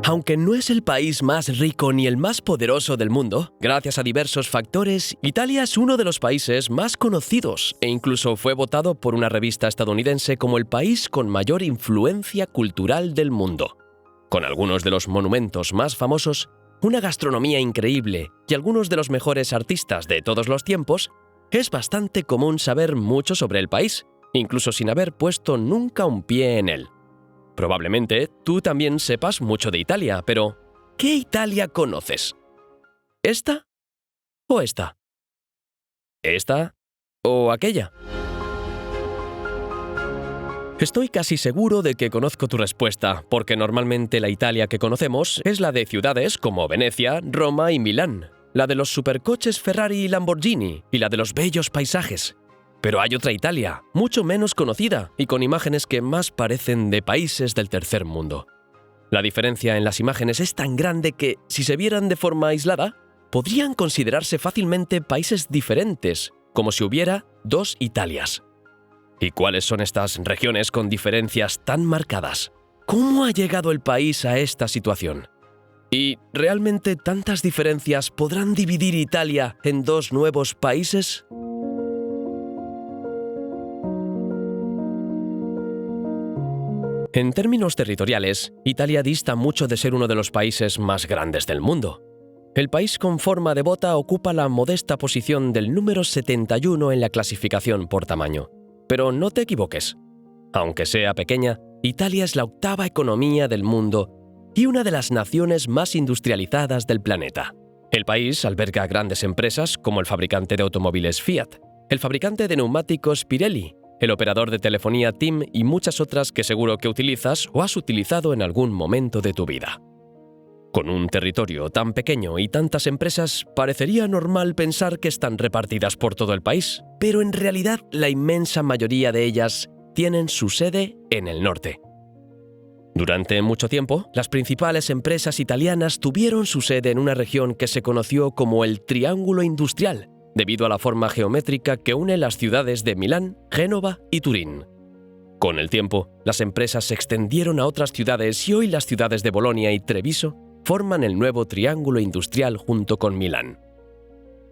Aunque no es el país más rico ni el más poderoso del mundo, gracias a diversos factores, Italia es uno de los países más conocidos e incluso fue votado por una revista estadounidense como el país con mayor influencia cultural del mundo. Con algunos de los monumentos más famosos, una gastronomía increíble y algunos de los mejores artistas de todos los tiempos, es bastante común saber mucho sobre el país, incluso sin haber puesto nunca un pie en él. Probablemente tú también sepas mucho de Italia, pero ¿qué Italia conoces? ¿Esta o esta? ¿Esta o aquella? Estoy casi seguro de que conozco tu respuesta, porque normalmente la Italia que conocemos es la de ciudades como Venecia, Roma y Milán, la de los supercoches Ferrari y Lamborghini y la de los bellos paisajes. Pero hay otra Italia, mucho menos conocida y con imágenes que más parecen de países del tercer mundo. La diferencia en las imágenes es tan grande que, si se vieran de forma aislada, podrían considerarse fácilmente países diferentes, como si hubiera dos Italias. ¿Y cuáles son estas regiones con diferencias tan marcadas? ¿Cómo ha llegado el país a esta situación? ¿Y realmente tantas diferencias podrán dividir Italia en dos nuevos países? En términos territoriales, Italia dista mucho de ser uno de los países más grandes del mundo. El país con forma de bota ocupa la modesta posición del número 71 en la clasificación por tamaño. Pero no te equivoques. Aunque sea pequeña, Italia es la octava economía del mundo y una de las naciones más industrializadas del planeta. El país alberga grandes empresas como el fabricante de automóviles Fiat, el fabricante de neumáticos Pirelli, el operador de telefonía TIM y muchas otras que seguro que utilizas o has utilizado en algún momento de tu vida. Con un territorio tan pequeño y tantas empresas, parecería normal pensar que están repartidas por todo el país, pero en realidad la inmensa mayoría de ellas tienen su sede en el norte. Durante mucho tiempo, las principales empresas italianas tuvieron su sede en una región que se conoció como el Triángulo Industrial, debido a la forma geométrica que une las ciudades de Milán, Génova y Turín. Con el tiempo, las empresas se extendieron a otras ciudades y hoy las ciudades de Bolonia y Treviso forman el nuevo Triángulo Industrial junto con Milán.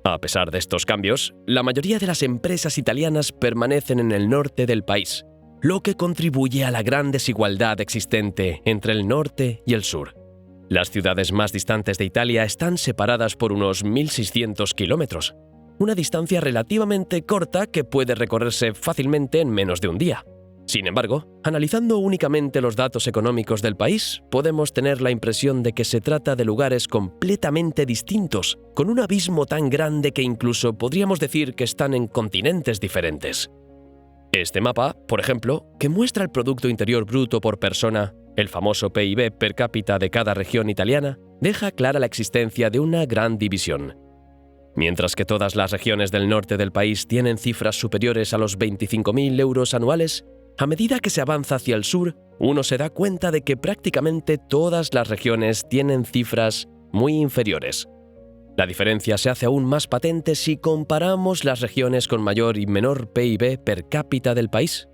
A pesar de estos cambios, la mayoría de las empresas italianas permanecen en el norte del país, lo que contribuye a la gran desigualdad existente entre el norte y el sur. Las ciudades más distantes de Italia están separadas por unos 1.600 kilómetros, una distancia relativamente corta que puede recorrerse fácilmente en menos de un día. Sin embargo, analizando únicamente los datos económicos del país, podemos tener la impresión de que se trata de lugares completamente distintos, con un abismo tan grande que incluso podríamos decir que están en continentes diferentes. Este mapa, por ejemplo, que muestra el Producto Interior Bruto por persona, el famoso PIB per cápita de cada región italiana, deja clara la existencia de una gran división. Mientras que todas las regiones del norte del país tienen cifras superiores a los 25.000 euros anuales, a medida que se avanza hacia el sur, uno se da cuenta de que prácticamente todas las regiones tienen cifras muy inferiores. La diferencia se hace aún más patente si comparamos las regiones con mayor y menor PIB per cápita del país.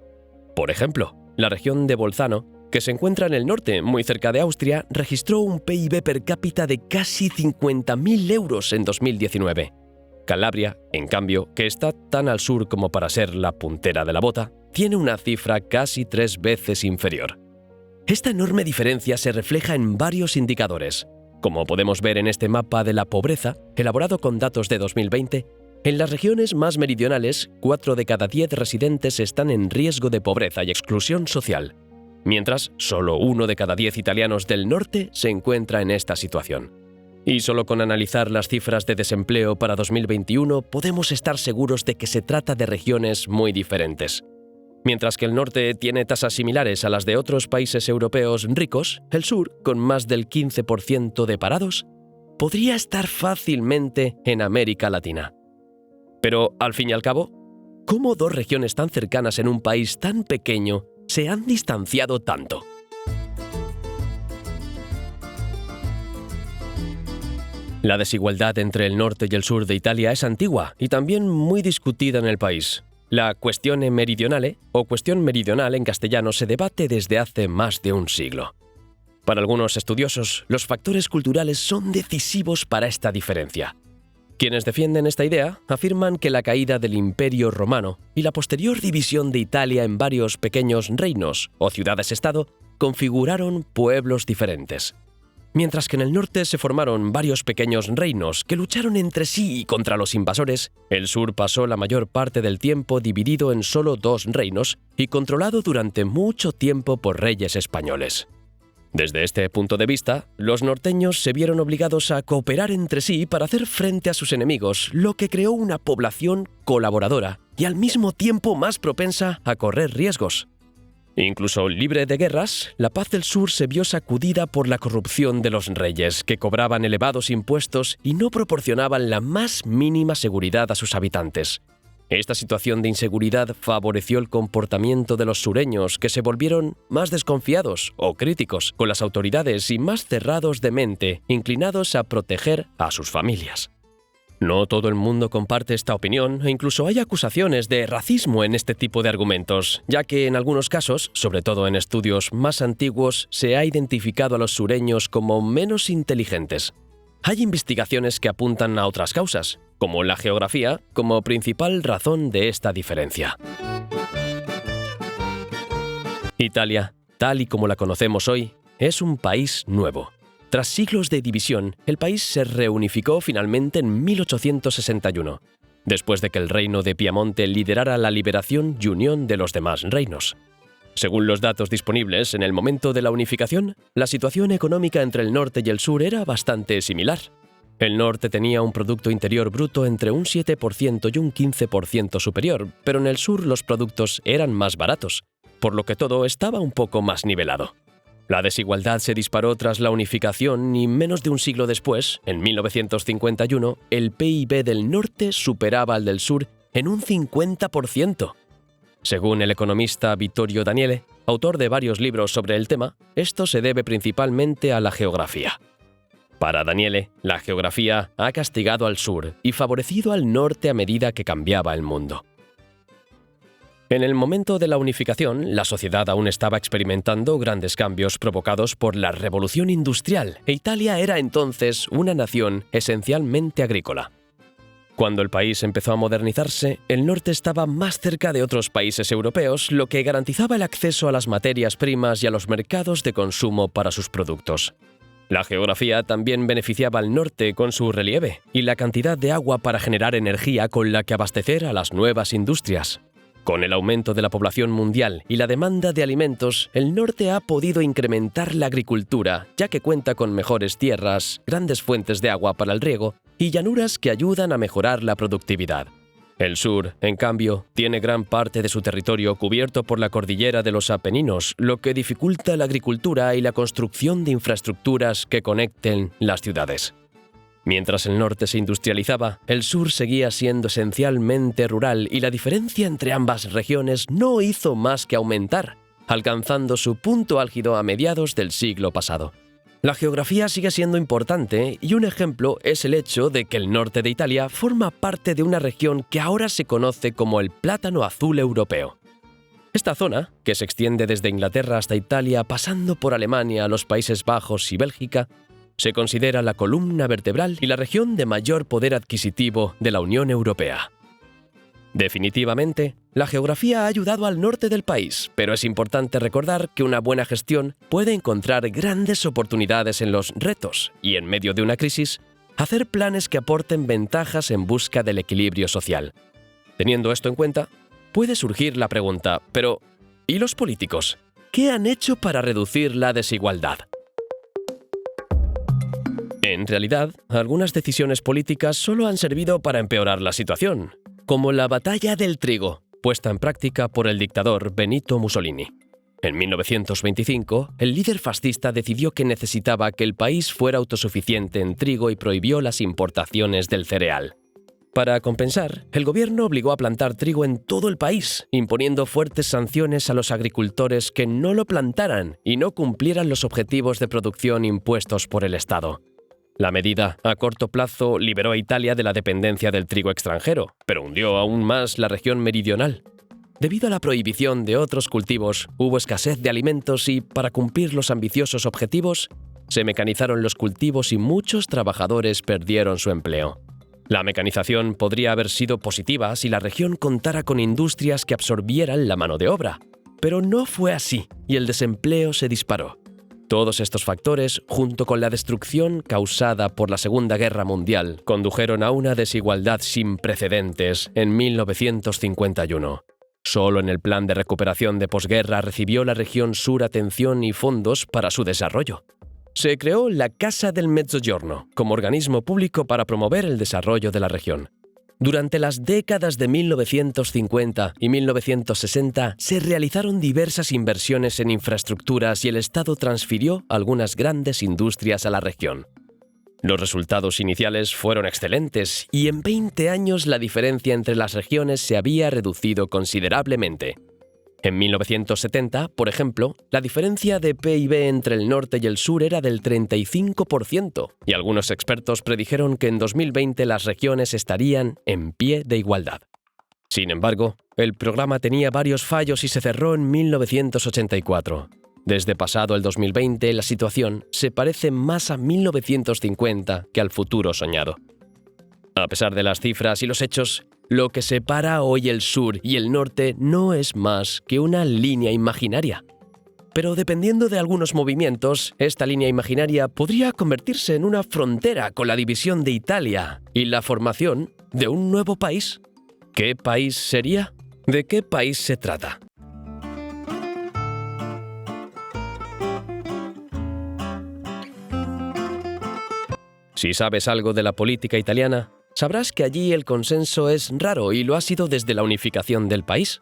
Por ejemplo, la región de Bolzano, que se encuentra en el norte, muy cerca de Austria, registró un PIB per cápita de casi 50.000 euros en 2019. Calabria, en cambio, que está tan al sur como para ser la puntera de la bota, tiene una cifra casi 3 veces inferior. Esta enorme diferencia se refleja en varios indicadores. Como podemos ver en este mapa de la pobreza, elaborado con datos de 2020, en las regiones más meridionales, 4 de cada 10 residentes están en riesgo de pobreza y exclusión social, mientras solo 1 de cada 10 italianos del norte se encuentra en esta situación. Y solo con analizar las cifras de desempleo para 2021 podemos estar seguros de que se trata de regiones muy diferentes. Mientras que el norte tiene tasas similares a las de otros países europeos ricos, el sur, con más del 15% de parados, podría estar fácilmente en América Latina. Pero, al fin y al cabo, ¿cómo dos regiones tan cercanas en un país tan pequeño se han distanciado tanto? La desigualdad entre el norte y el sur de Italia es antigua y también muy discutida en el país. La questione meridionale, o cuestión meridional en castellano, se debate desde hace más de un siglo. Para algunos estudiosos, los factores culturales son decisivos para esta diferencia. Quienes defienden esta idea afirman que la caída del Imperio Romano y la posterior división de Italia en varios pequeños reinos o ciudades-estado configuraron pueblos diferentes. Mientras que en el norte se formaron varios pequeños reinos que lucharon entre sí y contra los invasores, el sur pasó la mayor parte del tiempo dividido en solo 2 reinos y controlado durante mucho tiempo por reyes españoles. Desde este punto de vista, los norteños se vieron obligados a cooperar entre sí para hacer frente a sus enemigos, lo que creó una población colaboradora y al mismo tiempo más propensa a correr riesgos. Incluso libre de guerras, la paz del sur se vio sacudida por la corrupción de los reyes, que cobraban elevados impuestos y no proporcionaban la más mínima seguridad a sus habitantes. Esta situación de inseguridad favoreció el comportamiento de los sureños, que se volvieron más desconfiados o críticos con las autoridades y más cerrados de mente, inclinados a proteger a sus familias. No todo el mundo comparte esta opinión e incluso hay acusaciones de racismo en este tipo de argumentos, ya que en algunos casos, sobre todo en estudios más antiguos, se ha identificado a los sureños como menos inteligentes. Hay investigaciones que apuntan a otras causas, como la geografía, como principal razón de esta diferencia. Italia, tal y como la conocemos hoy, es un país nuevo. Tras siglos de división, el país se reunificó finalmente en 1861, después de que el reino de Piamonte liderara la liberación y unión de los demás reinos. Según los datos disponibles, en el momento de la unificación, la situación económica entre el norte y el sur era bastante similar. El norte tenía un Producto Interior Bruto entre un 7% y un 15% superior, pero en el sur los productos eran más baratos, por lo que todo estaba un poco más nivelado. La desigualdad se disparó tras la unificación y menos de un siglo después, en 1951, el PIB del norte superaba al del sur en un 50%. Según el economista Vittorio Daniele, autor de varios libros sobre el tema, esto se debe principalmente a la geografía. Para Daniele, la geografía ha castigado al sur y favorecido al norte a medida que cambiaba el mundo. En el momento de la unificación, la sociedad aún estaba experimentando grandes cambios provocados por la revolución industrial e Italia era entonces una nación esencialmente agrícola. Cuando el país empezó a modernizarse, el norte estaba más cerca de otros países europeos, lo que garantizaba el acceso a las materias primas y a los mercados de consumo para sus productos. La geografía también beneficiaba al norte con su relieve y la cantidad de agua para generar energía con la que abastecer a las nuevas industrias. Con el aumento de la población mundial y la demanda de alimentos, el norte ha podido incrementar la agricultura, ya que cuenta con mejores tierras, grandes fuentes de agua para el riego y llanuras que ayudan a mejorar la productividad. El sur, en cambio, tiene gran parte de su territorio cubierto por la cordillera de los Apeninos, lo que dificulta la agricultura y la construcción de infraestructuras que conecten las ciudades. Mientras el norte se industrializaba, el sur seguía siendo esencialmente rural y la diferencia entre ambas regiones no hizo más que aumentar, alcanzando su punto álgido a mediados del siglo pasado. La geografía sigue siendo importante y un ejemplo es el hecho de que el norte de Italia forma parte de una región que ahora se conoce como el Plátano Azul Europeo. Esta zona, que se extiende desde Inglaterra hasta Italia pasando por Alemania, los Países Bajos y Bélgica, se considera la columna vertebral y la región de mayor poder adquisitivo de la Unión Europea. Definitivamente, la geografía ha ayudado al norte del país, pero es importante recordar que una buena gestión puede encontrar grandes oportunidades en los retos y, en medio de una crisis, hacer planes que aporten ventajas en busca del equilibrio social. Teniendo esto en cuenta, puede surgir la pregunta, pero ¿y los políticos? ¿Qué han hecho para reducir la desigualdad? En realidad, algunas decisiones políticas solo han servido para empeorar la situación, como la Batalla del Trigo, puesta en práctica por el dictador Benito Mussolini. En 1925, el líder fascista decidió que necesitaba que el país fuera autosuficiente en trigo y prohibió las importaciones del cereal. Para compensar, el gobierno obligó a plantar trigo en todo el país, imponiendo fuertes sanciones a los agricultores que no lo plantaran y no cumplieran los objetivos de producción impuestos por el Estado. La medida, a corto plazo, liberó a Italia de la dependencia del trigo extranjero, pero hundió aún más la región meridional. Debido a la prohibición de otros cultivos, hubo escasez de alimentos y, para cumplir los ambiciosos objetivos, se mecanizaron los cultivos y muchos trabajadores perdieron su empleo. La mecanización podría haber sido positiva si la región contara con industrias que absorbieran la mano de obra, pero no fue así y el desempleo se disparó. Todos estos factores, junto con la destrucción causada por la Segunda Guerra Mundial, condujeron a una desigualdad sin precedentes en 1951. Solo en el plan de recuperación de posguerra recibió la región sur atención y fondos para su desarrollo. Se creó la Casa del Mezzogiorno como organismo público para promover el desarrollo de la región. Durante las décadas de 1950 y 1960 se realizaron diversas inversiones en infraestructuras y el Estado transfirió algunas grandes industrias a la región. Los resultados iniciales fueron excelentes y en 20 años la diferencia entre las regiones se había reducido considerablemente. En 1970, por ejemplo, la diferencia de PIB entre el norte y el sur era del 35%, y algunos expertos predijeron que en 2020 las regiones estarían en pie de igualdad. Sin embargo, el programa tenía varios fallos y se cerró en 1984. Desde pasado el 2020, la situación se parece más a 1950 que al futuro soñado. A pesar de las cifras y los hechos, lo que separa hoy el sur y el norte no es más que una línea imaginaria. Pero dependiendo de algunos movimientos, esta línea imaginaria podría convertirse en una frontera con la división de Italia y la formación de un nuevo país. ¿Qué país sería? ¿De qué país se trata? Si sabes algo de la política italiana, sabrás que allí el consenso es raro y lo ha sido desde la unificación del país.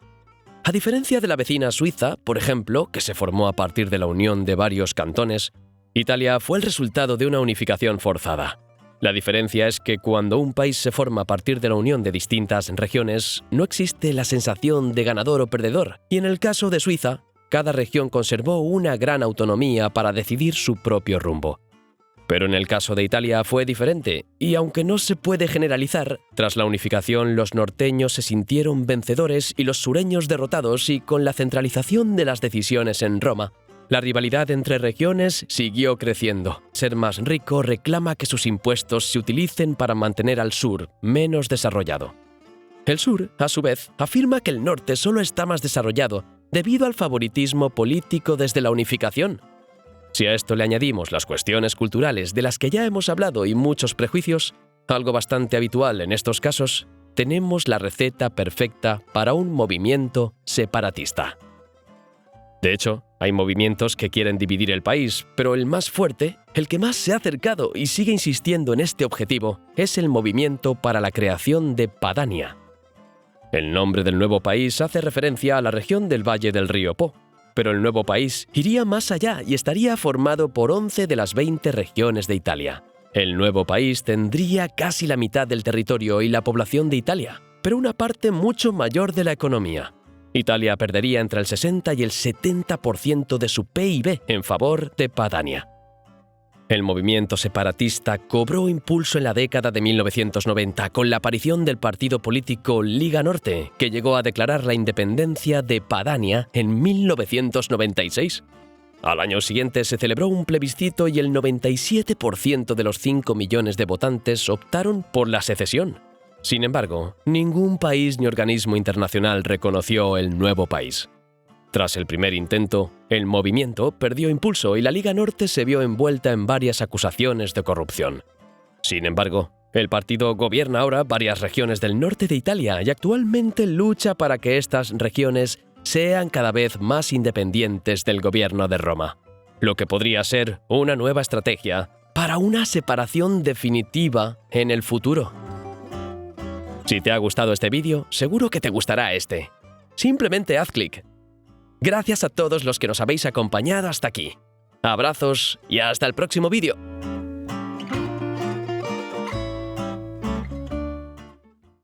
A diferencia de la vecina Suiza, por ejemplo, que se formó a partir de la unión de varios cantones, Italia fue el resultado de una unificación forzada. La diferencia es que cuando un país se forma a partir de la unión de distintas regiones, no existe la sensación de ganador o perdedor, y en el caso de Suiza, cada región conservó una gran autonomía para decidir su propio rumbo. Pero en el caso de Italia fue diferente, y aunque no se puede generalizar, tras la unificación los norteños se sintieron vencedores y los sureños derrotados, y con la centralización de las decisiones en Roma, la rivalidad entre regiones siguió creciendo. Ser más rico reclama que sus impuestos se utilicen para mantener al sur menos desarrollado. El sur, a su vez, afirma que el norte solo está más desarrollado debido al favoritismo político desde la unificación. Si a esto le añadimos las cuestiones culturales de las que ya hemos hablado y muchos prejuicios, algo bastante habitual en estos casos, tenemos la receta perfecta para un movimiento separatista. De hecho, hay movimientos que quieren dividir el país, pero el más fuerte, el que más se ha acercado y sigue insistiendo en este objetivo, es el movimiento para la creación de Padania. El nombre del nuevo país hace referencia a la región del Valle del Río Po. Pero el nuevo país iría más allá y estaría formado por 11 de las 20 regiones de Italia. El nuevo país tendría casi la mitad del territorio y la población de Italia, pero una parte mucho mayor de la economía. Italia perdería entre el 60 y el 70% de su PIB en favor de Padania. El movimiento separatista cobró impulso en la década de 1990 con la aparición del partido político Liga Norte, que llegó a declarar la independencia de Padania en 1996. Al año siguiente se celebró un plebiscito y el 97% de los 5 millones de votantes optaron por la secesión. Sin embargo, ningún país ni organismo internacional reconoció el nuevo país. Tras el primer intento, el movimiento perdió impulso y la Liga Norte se vio envuelta en varias acusaciones de corrupción. Sin embargo, el partido gobierna ahora varias regiones del norte de Italia y actualmente lucha para que estas regiones sean cada vez más independientes del gobierno de Roma, lo que podría ser una nueva estrategia para una separación definitiva en el futuro. Si te ha gustado este vídeo, seguro que te gustará este. Simplemente haz clic. Gracias a todos los que nos habéis acompañado hasta aquí. Abrazos y hasta el próximo vídeo.